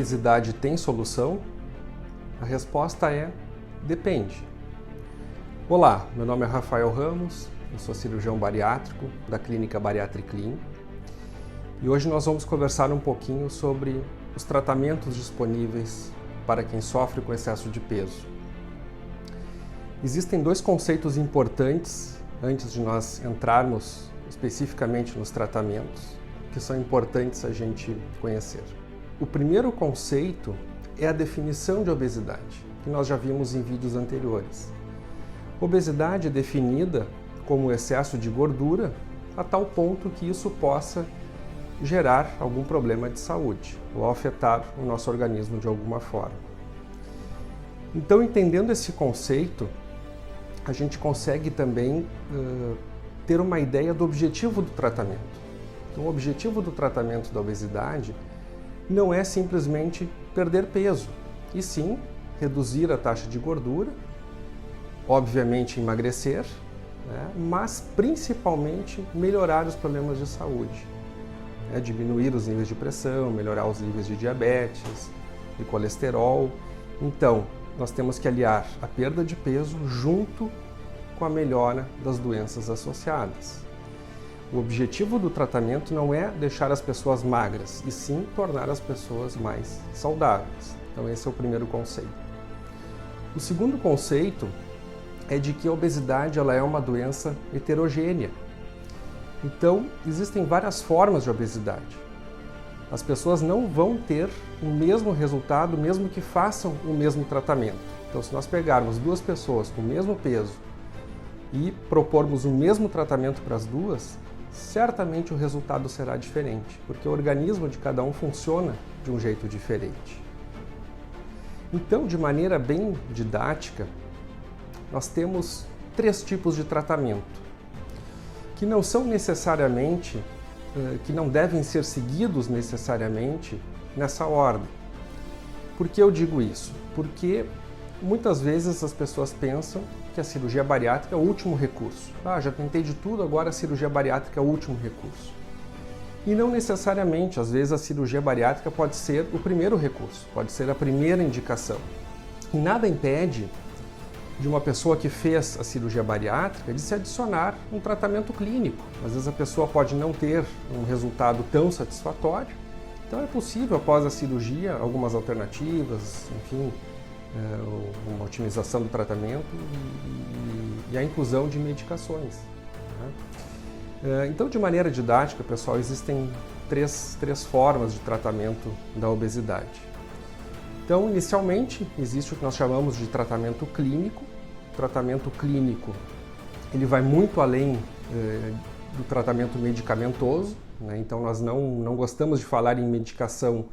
obesidade tem solução? A resposta é: depende. Olá, meu nome é Rafael Ramos, eu sou cirurgião bariátrico da clínica Bariatriclin e hoje nós vamos conversar um pouquinho sobre os tratamentos disponíveis para quem sofre com excesso de peso. Existem dois conceitos importantes antes de nós entrarmos especificamente nos tratamentos que são importantes a gente conhecer. O primeiro conceito é a definição de obesidade, que nós já vimos em vídeos anteriores. Obesidade é definida como excesso de gordura a tal ponto que isso possa gerar algum problema de saúde ou afetar o nosso organismo de alguma forma. Então, entendendo esse conceito, a gente consegue também ter uma ideia do objetivo do tratamento. Então, o objetivo do tratamento da obesidade não é simplesmente perder peso, e sim reduzir a taxa de gordura, obviamente emagrecer, né, mas principalmente melhorar os problemas de saúde, né, diminuir os níveis de pressão, melhorar os níveis de diabetes, de colesterol. Então, nós temos que aliar a perda de peso junto com a melhora das doenças associadas. O objetivo do tratamento não é deixar as pessoas magras, e sim tornar as pessoas mais saudáveis. Então esse é o primeiro conceito. O segundo conceito é de que a obesidade ela é uma doença heterogênea. Então existem várias formas de obesidade. As pessoas não vão ter o mesmo resultado mesmo que façam o mesmo tratamento. Então se nós pegarmos duas pessoas com o mesmo peso e propormos o mesmo tratamento para as duas, certamente o resultado será diferente, porque o organismo de cada um funciona de um jeito diferente. Então, de maneira bem didática, nós temos três tipos de tratamento, que não são necessariamente, que não devem ser seguidos necessariamente nessa ordem. Por que eu digo isso? Porque muitas vezes as pessoas pensam que a cirurgia bariátrica é o último recurso. Já tentei de tudo, agora a cirurgia bariátrica é o último recurso. E não necessariamente, às vezes a cirurgia bariátrica pode ser o primeiro recurso, pode ser a primeira indicação. E nada impede de uma pessoa que fez a cirurgia bariátrica de se adicionar um tratamento clínico. Às vezes a pessoa pode não ter um resultado tão satisfatório, então é possível após a cirurgia algumas alternativas, enfim, uma otimização do tratamento e a inclusão de medicações. Né? Então, de maneira didática, pessoal, existem três formas de tratamento da obesidade. Então, inicialmente, existe o que nós chamamos de tratamento clínico. O tratamento clínico ele vai muito além do tratamento medicamentoso, né? Então, nós não gostamos de falar em medicação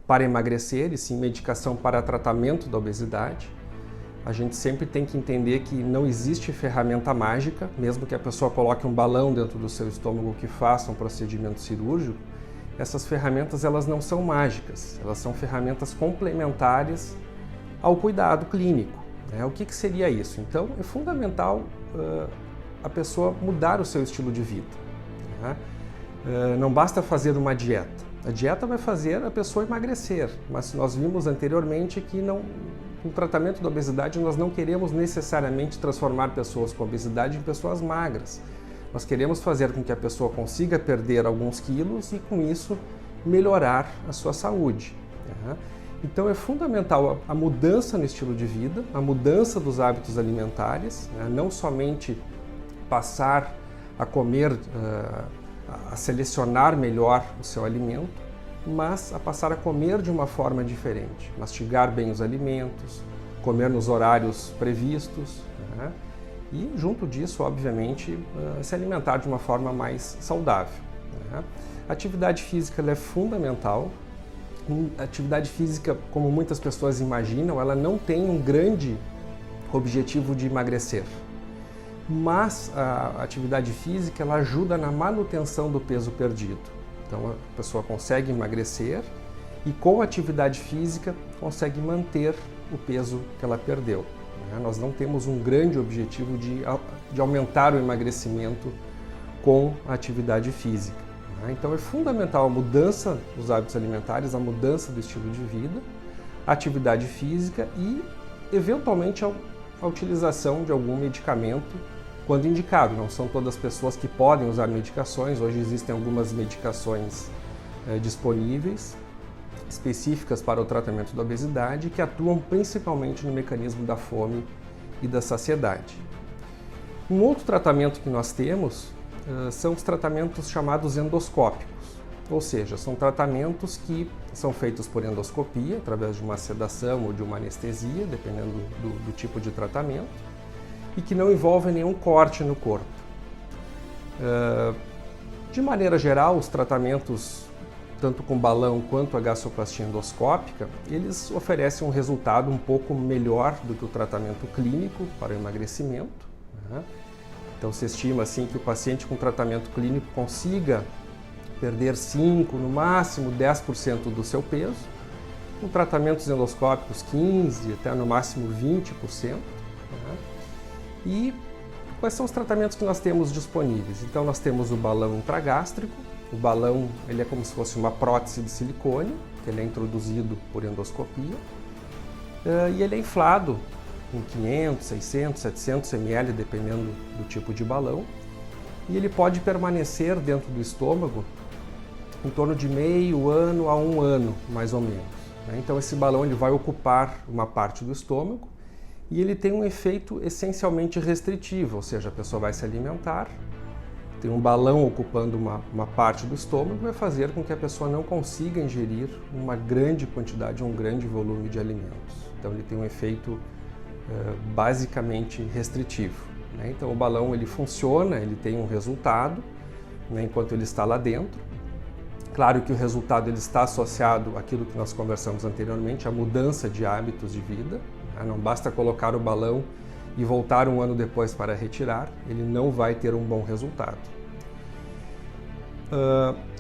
para emagrecer, e sim medicação para tratamento da obesidade. A gente sempre tem que entender que não existe ferramenta mágica, mesmo que a pessoa coloque um balão dentro do seu estômago que faça um procedimento cirúrgico, essas ferramentas elas não são mágicas, elas são ferramentas complementares ao cuidado clínico. Né? O que seria isso? Então, é fundamental a pessoa mudar o seu estilo de vida. Né? Não basta fazer uma dieta. A dieta vai fazer a pessoa emagrecer, mas nós vimos anteriormente que no tratamento da obesidade nós não queremos necessariamente transformar pessoas com obesidade em pessoas magras. Nós queremos fazer com que a pessoa consiga perder alguns quilos e com isso melhorar a sua saúde. Né? Então é fundamental a mudança no estilo de vida, a mudança dos hábitos alimentares, né? Não somente passar a comer a selecionar melhor o seu alimento, mas a passar a comer de uma forma diferente, mastigar bem os alimentos, comer nos horários previstos, né? E junto disso, obviamente, se alimentar de uma forma mais saudável. Né? A atividade física ela é fundamental. A atividade física, como muitas pessoas imaginam, ela não tem um grande objetivo de emagrecer. Mas a atividade física ela ajuda na manutenção do peso perdido. Então a pessoa consegue emagrecer e com a atividade física consegue manter o peso que ela perdeu. Nós não temos um grande objetivo de aumentar o emagrecimento com a atividade física. Então é fundamental a mudança dos hábitos alimentares, a mudança do estilo de vida, a atividade física e, eventualmente, a utilização de algum medicamento quando indicado. Não são todas as pessoas que podem usar medicações. Hoje existem algumas medicações disponíveis, específicas para o tratamento da obesidade, que atuam principalmente no mecanismo da fome e da saciedade. Um outro tratamento que nós temos são os tratamentos chamados endoscópicos, ou seja, são tratamentos que são feitos por endoscopia, através de uma sedação ou de uma anestesia, dependendo do tipo de tratamento, e que não envolvem nenhum corte no corpo. De maneira geral, os tratamentos, tanto com balão quanto a gastroplastia endoscópica, eles oferecem um resultado um pouco melhor do que o tratamento clínico para o emagrecimento. Então se estima assim que o paciente com tratamento clínico consiga perder 5%, no máximo 10% do seu peso, com tratamentos endoscópicos 15%, até no máximo 20%. E quais são os tratamentos que nós temos disponíveis? Então nós temos o balão intragástrico. O balão ele é como se fosse uma prótese de silicone, que ele é introduzido por endoscopia, e ele é inflado com 500, 600, 700 ml, dependendo do tipo de balão, e ele pode permanecer dentro do estômago em torno de meio ano a 1 ano, mais ou menos. Então esse balão ele vai ocupar uma parte do estômago e ele tem um efeito essencialmente restritivo, ou seja, a pessoa vai se alimentar, tem um balão ocupando uma parte do estômago, vai fazer com que a pessoa não consiga ingerir uma grande quantidade, um grande volume de alimentos. Então ele tem um efeito basicamente restritivo. Então o balão ele funciona, ele tem um resultado enquanto ele está lá dentro. Claro que o resultado ele está associado àquilo que nós conversamos anteriormente, à mudança de hábitos de vida. Não basta colocar o balão e voltar 1 ano depois para retirar, ele não vai ter um bom resultado.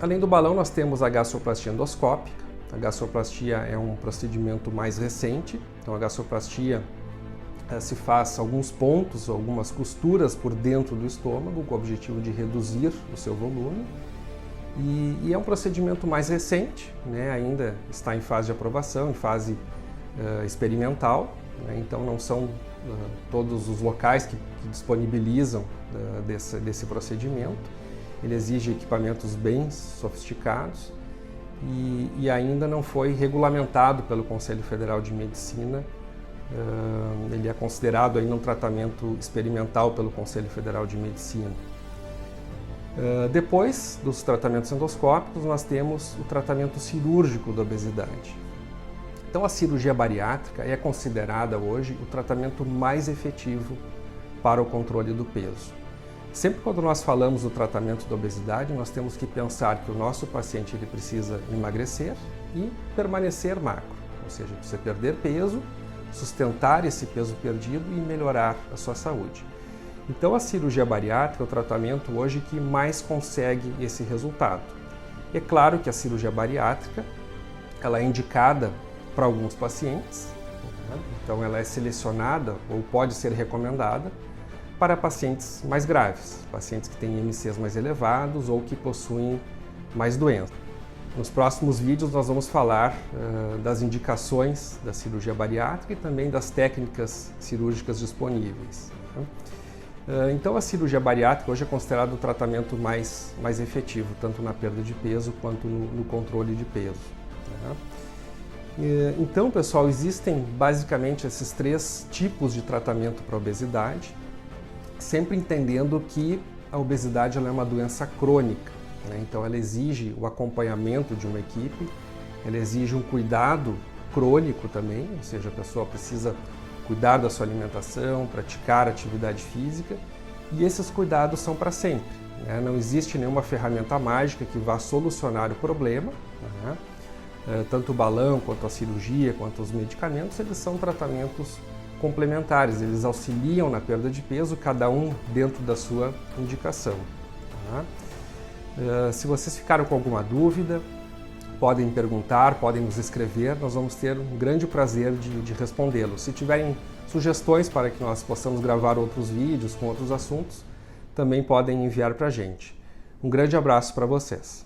Além do balão, nós temos a gastroplastia endoscópica. A gastroplastia é um procedimento mais recente, então a gastroplastia se faz alguns pontos, algumas costuras por dentro do estômago, com o objetivo de reduzir o seu volume. E é um procedimento mais recente, ainda está em fase de aprovação, em fase experimental, então não são todos os locais que disponibilizam desse procedimento. Ele exige equipamentos bem sofisticados e ainda não foi regulamentado pelo Conselho Federal de Medicina. Ele é considerado ainda um tratamento experimental pelo Conselho Federal de Medicina. Depois dos tratamentos endoscópicos, nós temos o tratamento cirúrgico da obesidade. Então, a cirurgia bariátrica é considerada hoje o tratamento mais efetivo para o controle do peso. Sempre quando nós falamos do tratamento da obesidade, nós temos que pensar que o nosso paciente ele precisa emagrecer e permanecer magro, ou seja, precisa perder peso, sustentar esse peso perdido e melhorar a sua saúde. Então, a cirurgia bariátrica é o tratamento hoje que mais consegue esse resultado. É claro que a cirurgia bariátrica ela é indicada para alguns pacientes, então ela é selecionada ou pode ser recomendada para pacientes mais graves, pacientes que têm IMCs mais elevados ou que possuem mais doenças. Nos próximos vídeos nós vamos falar das indicações da cirurgia bariátrica e também das técnicas cirúrgicas disponíveis. Então a cirurgia bariátrica hoje é considerado o tratamento mais efetivo, tanto na perda de peso quanto no controle de peso. Então, pessoal, existem basicamente esses 3 tipos de tratamento para a obesidade, sempre entendendo que a obesidade ela é uma doença crônica, então ela exige o acompanhamento de uma equipe, ela exige um cuidado crônico também, ou seja, a pessoa precisa cuidar da sua alimentação, praticar atividade física, e esses cuidados são para sempre. Não existe nenhuma ferramenta mágica que vá solucionar o problema. Tanto o balão, quanto a cirurgia, quanto os medicamentos, eles são tratamentos complementares, eles auxiliam na perda de peso, cada um dentro da sua indicação. Se vocês ficaram com alguma dúvida, podem perguntar, podem nos escrever, nós vamos ter um grande prazer de respondê-los. Se tiverem sugestões para que nós possamos gravar outros vídeos com outros assuntos, também podem enviar para a gente. Um grande abraço para vocês.